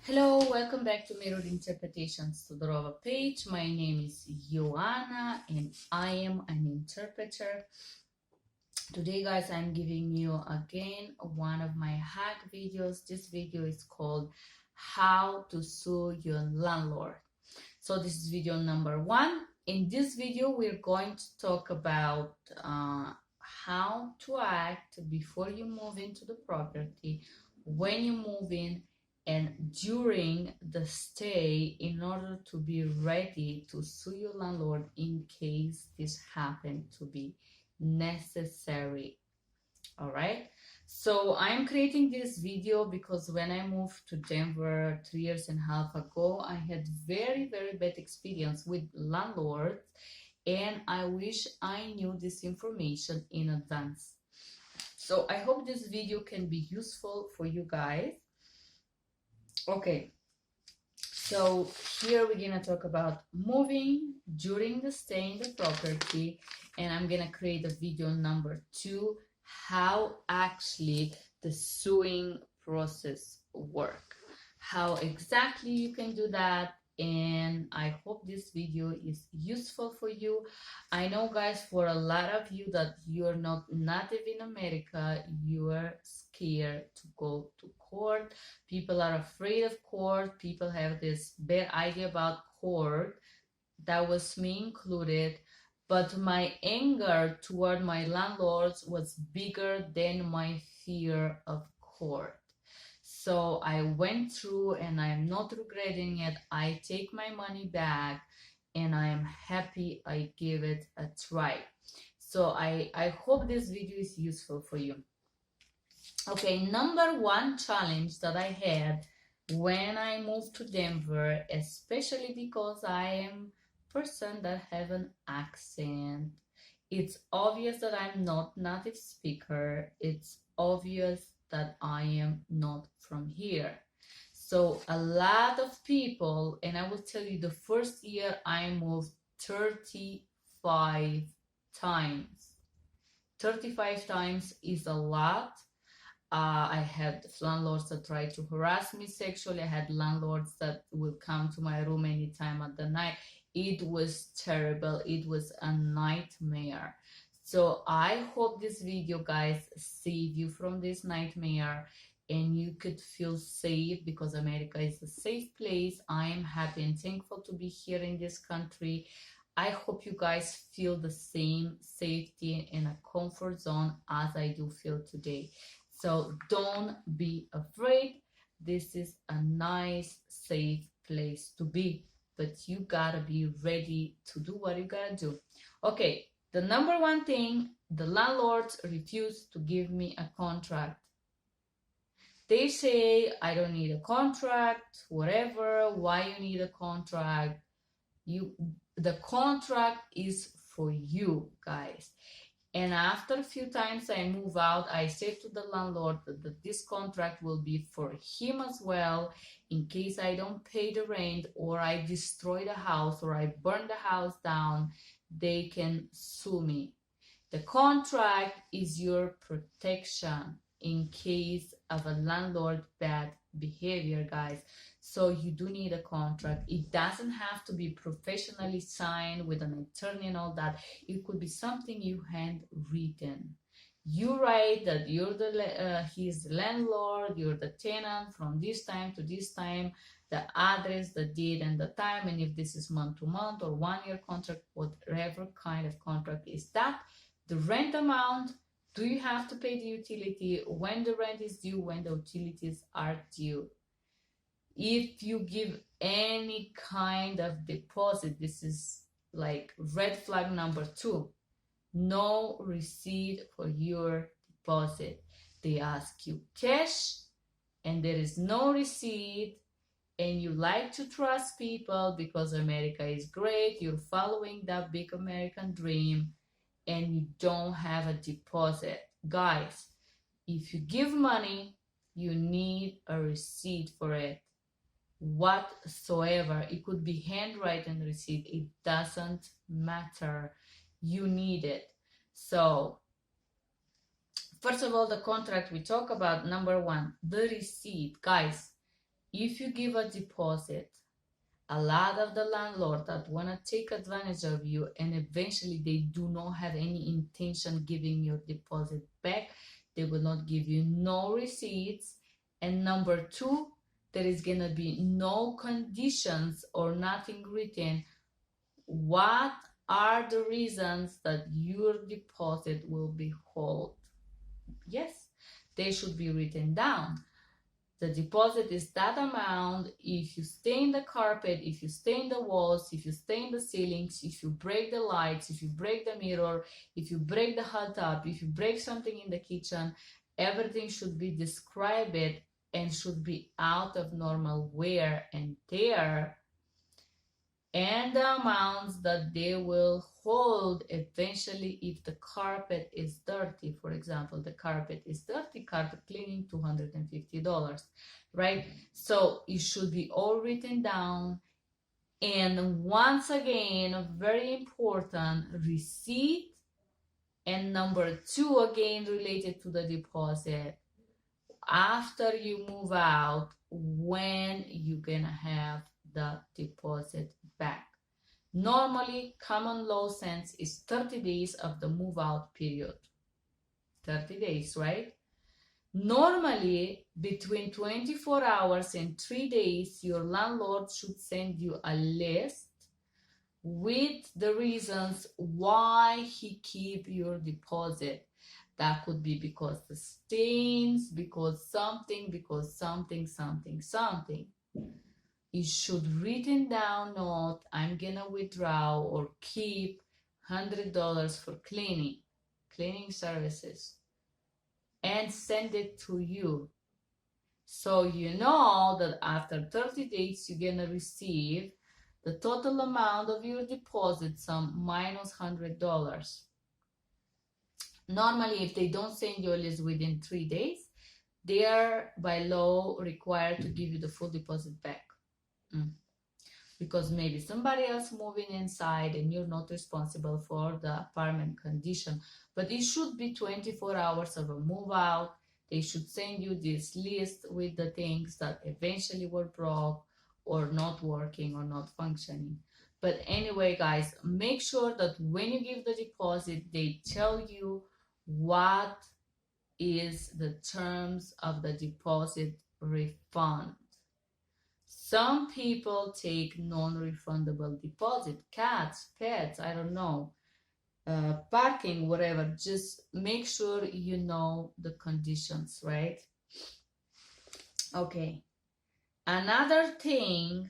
Hello, welcome back to Mirror Interpretations to the Rova page. My name is Joanna and I am an interpreter. Today, guys, I'm giving you again one of my hack videos. This video is called How to Sue Your Landlord. So this is video number 1. In this video, we're going to talk about how to act before you move into the property, when you move in, and during the stay, in order to be ready to sue your landlord in case this happened to be necessary. All right, so I'm creating this video because when I moved to Denver 3.5 years ago, I had very bad experience with landlords, and I wish I knew this information in advance. So I hope this video can be useful for you guys. Okay, so here we're gonna talk about moving during the stay in the property, and I'm gonna create a video number 2, how actually the suing process work, how exactly you can do that. And I hope this video is useful for you. I know, guys, for a lot of you that you're not native in America, you are scared to go to court. People are afraid of court. People have this bad idea about court. That was me included. But my anger toward my landlords was bigger than my fear of court. So I went through and I'm not regretting it. I take my money back and I am happy I gave it a try. So I hope this video is useful for you. Okay, number 1 challenge that I had when I moved to Denver, especially because I am a person that have an accent. It's obvious that I'm not native speaker. It's obvious that I am not from here. So a lot of people, and I will tell you, the first year I moved 35 times. 35 times is a lot. I had landlords that tried to harass me sexually. I had landlords that would come to my room anytime at the night. It was terrible. It was a nightmare. So I hope this video, guys, save you from this nightmare and you could feel safe, because America is a safe place. I am happy and thankful to be here in this country. I hope you guys feel the same safety and a comfort zone as I do feel today. So don't be afraid. This is a nice, safe place to be, but you gotta be ready to do what you gotta do. Okay, the number 1 thing, the landlords refuse to give me a contract. They say, I don't need a contract, whatever, why you need a contract? The contract is for you, guys. And after a few times I move out, I say to the landlord that this contract will be for him as well, in case I don't pay the rent, or I destroy the house, or I burn the house down, they can sue me. The contract is your protection in case of a landlord bad behavior, guys. So you do need a contract. It doesn't have to be professionally signed with an attorney and all that. It could be something you handwritten. You write that you're he's the landlord, you're the tenant from this time to this time, the address, the date, and the time, and if this is month to month or 1-year contract, whatever kind of contract is that, the rent amount, do you have to pay the utility, when the rent is due, when the utilities are due. If you give any kind of deposit, this is like red flag number 2. No receipt for your deposit. They ask you cash and there is no receipt, and you like to trust people because America is great, you're following that big American dream, and you don't have a deposit. Guys, if you give money, you need a receipt for it whatsoever. It could be handwritten receipt, it doesn't matter, you need it. So first of all, the contract we talk about, number 1, the receipt. Guys, if you give a deposit, a lot of the landlords that want to take advantage of you, and eventually they do not have any intention giving your deposit back. They will not give you no receipts. And number two, there is going to be no conditions or nothing written. What are the reasons that your deposit will be held? Yes, they should be written down. The deposit is that amount if you stain the carpet, if you stain the walls, if you stain the ceilings, if you break the lights, if you break the mirror, if you break the hot tub, if you break something in the kitchen. Everything should be described and should be out of normal wear and tear, and the amounts that they will hold eventually if the carpet is dirty. For example, the carpet is dirty, carpet cleaning, $250, right? So it should be all written down. And once again, very important, receipt. And number two, again related to the deposit, after you move out, when you're gonna have the deposit back. Normally, common law sense is 30 days of the move out period. 30 days, right? Normally, between 24 hours and 3 days, your landlord should send you a list with the reasons why he keep your deposit. That could be because the stains, because something, something. You should written down note, I'm gonna withdraw or keep $100 for cleaning services, and send it to you. So you know that after 30 days, you're gonna receive the total amount of your deposit sum minus $100. Normally, if they don't send you a list within 3 days, they are by law required to give you the full deposit back. Because maybe somebody else moving inside and you're not responsible for the apartment condition. But it should be 24 hours of a move out. They should send you this list with the things that eventually were broke or not working or not functioning. But anyway, guys, make sure that when you give the deposit, they tell you what is the terms of the deposit refund. Some people take non-refundable deposit, cats, pets, I don't know, parking, whatever. Just make sure you know the conditions, right? Okay. Another thing,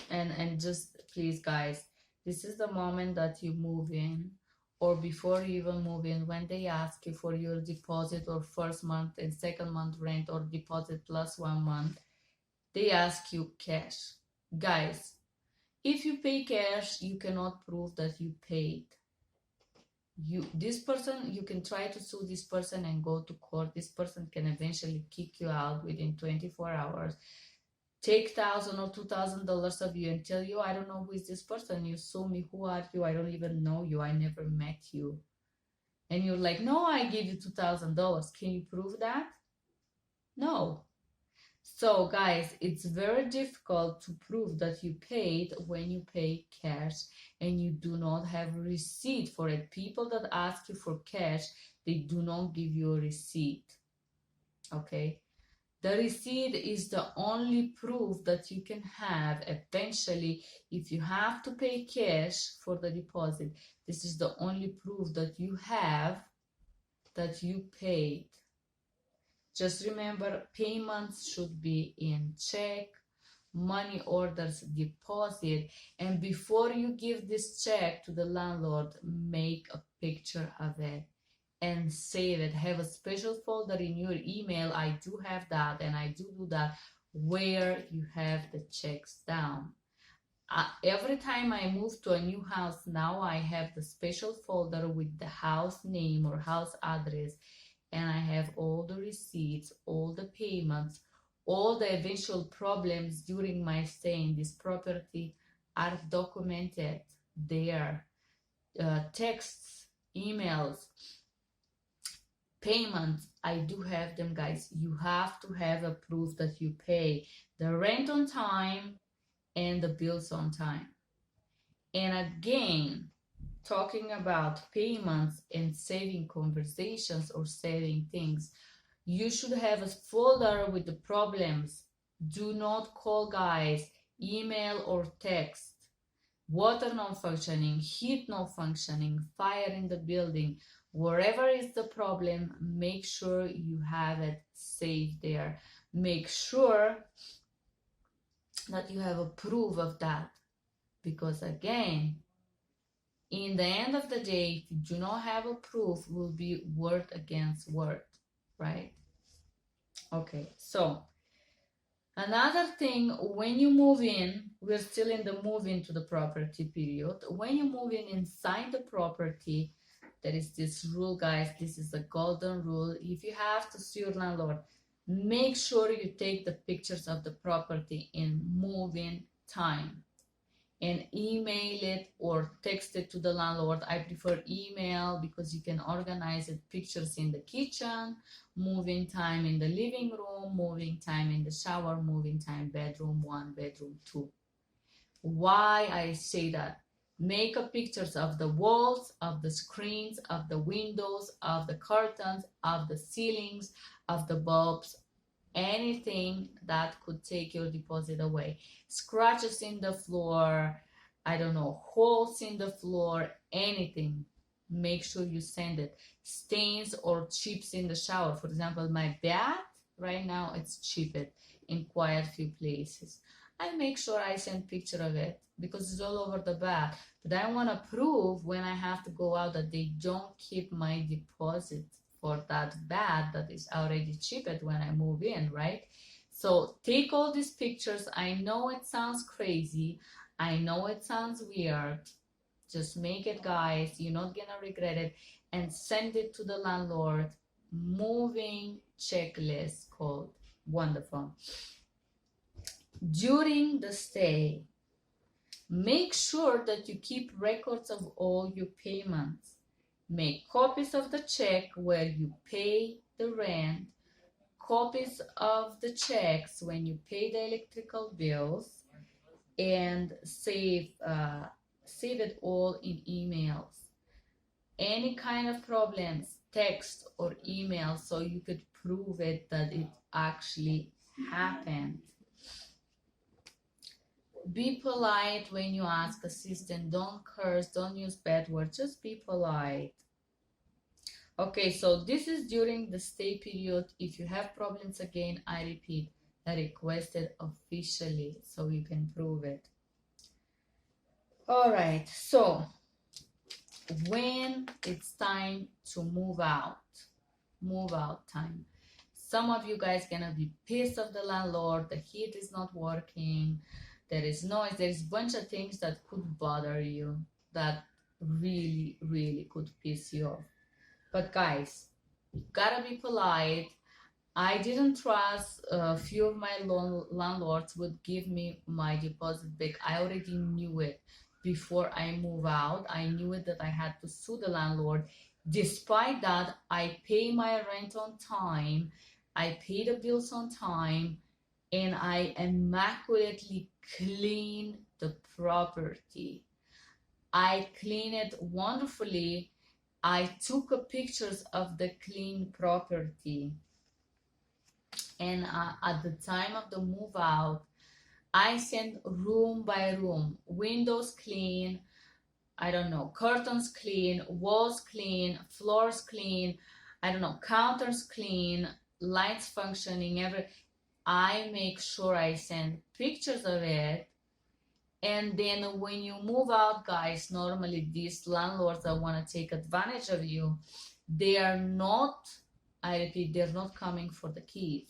and just please, guys, this is the moment that you move in, or before you even move in, when they ask you for your deposit or first month and second month rent or deposit plus 1 month, they ask you cash. Guys, if you pay cash, you cannot prove that you paid. You can try to sue this person and go to court. This person can eventually kick you out within 24 hours. Take $1,000 or $2,000 of you and tell you, I don't know who is this person. You sue me. Who are you? I don't even know you. I never met you. And you're like, no, I gave you $2,000. Can you prove that? No. So guys, it's very difficult to prove that you paid when you pay cash and you do not have a receipt for it. People that ask you for cash, they do not give you a receipt. Okay? The receipt is the only proof that you can have eventually. If you have to pay cash for the deposit, this is the only proof that you have that you paid. Just remember, payments should be in check, money orders, deposit, and before you give this check to the landlord, make a picture of it and save it. Have a special folder in your email. I do have that, and I do that, where you have the checks down. Every time I move to a new house, now I have the special folder with the house name or house address, and I have all the receipts, all the payments, all the eventual problems during my stay in this property are documented there. Texts, emails, Payments, I do have them, guys. You have to have a proof that you pay the rent on time and the bills on time. And again, talking about payments and saving conversations or saving things, you should have a folder with the problems. Do not call, guys. Email or text. Water not functioning, heat not functioning, fire in the building. Wherever is the problem, make sure you have it saved there. Make sure that you have a proof of that. Because again, in the end of the day, if you do not have a proof, will be word against word, right? Okay, so another thing, when you move in, we're still in the move into the property period. When you move in inside the property, there is this rule, guys. This is the golden rule. If you have to sue your landlord, make sure you take the pictures of the property in move-in time and email it or text it to the landlord. I prefer email because you can organize it, pictures in the kitchen, moving time in the living room, moving time in the shower, moving time bedroom 1, bedroom 2. Why I say that? Make a pictures of the walls, of the screens, of the windows, of the curtains, of the ceilings, of the bulbs, anything that could take your deposit away. Scratches in the floor, I don't know, holes in the floor, anything. Make sure you send it. Stains or chips in the shower. For example, my bath right now, it's chipped in quite a few places. I make sure I send picture of it because it's all over the bath. But I want to prove when I have to go out that they don't keep my deposit for that bath that is already chipped when I move in, right? So take all these pictures. I know it sounds crazy. I know it sounds weird. Just make it, guys. You're not gonna regret it. And send it to the landlord. Moving checklist called. Wonderful. During the stay, make sure that you keep records of all your payments. Make copies of the check where you pay the rent, copies of the checks when you pay the electrical bills, and save it all in emails. Any kind of problems, text or email, so you could prove it that it actually happened. Be polite when you ask assistance. Don't curse, don't use bad words, just be polite. Okay, so this is during the stay period. If you have problems again, I repeat, request it officially so you can prove it. All right, so when it's time to move out time. Some of you guys gonna be pissed off the landlord, the heat is not working, there is noise, there's a bunch of things that could bother you, that really could piss you off. But guys, you gotta be polite. I didn't trust a few of my landlords would give me my deposit back. I already knew it before I move out. I knew it that I had to sue the landlord. Despite that, I pay my rent on time, I pay the bills on time, and I immaculately clean the property. I clean it wonderfully. I took pictures of the clean property. And at the time of the move out, I sent room by room, windows clean, I don't know, curtains clean, walls clean, floors clean, I don't know, counters clean, lights functioning, I make sure I send pictures of it. And then when you move out, guys, normally these landlords that want to take advantage of you, they are not, I repeat, they're not coming for the keys.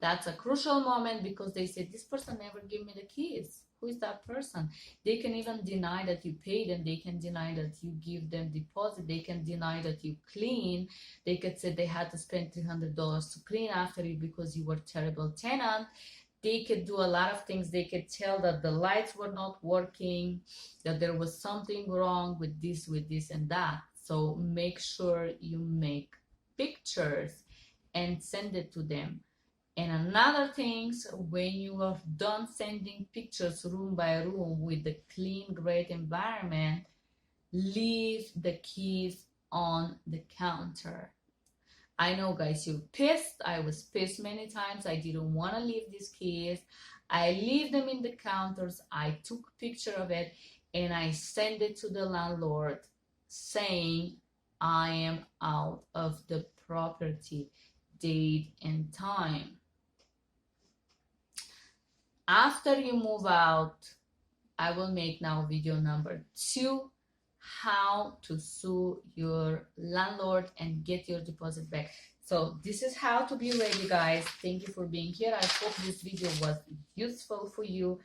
That's a crucial moment because they say, this person never gave me the keys. Who is that person? They can even deny that you paid them. They can deny that you give them deposit. They can deny that you clean. They could say they had to spend $300 to clean after you because you were a terrible tenant. They could do a lot of things. They could tell that the lights were not working, that there was something wrong with this, and that. So make sure you make pictures and send it to them. And another thing, when you are done sending pictures room by room with the clean, great environment, leave the keys on the counter. I know, guys, you're pissed. I was pissed many times. I didn't want to leave these keys. I leave them in the counters. I took a picture of it and I send it to the landlord saying I am out of the property, date and time. After you move out, I will make now video number 2, how to sue your landlord and get your deposit back. So this is how to be ready, guys. Thank you for being here. I hope this video was useful for you,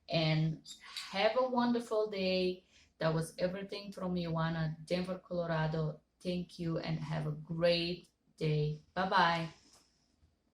and have a wonderful day. That was everything from Ioana, Denver, Colorado. Thank you and have a great day. Bye-bye.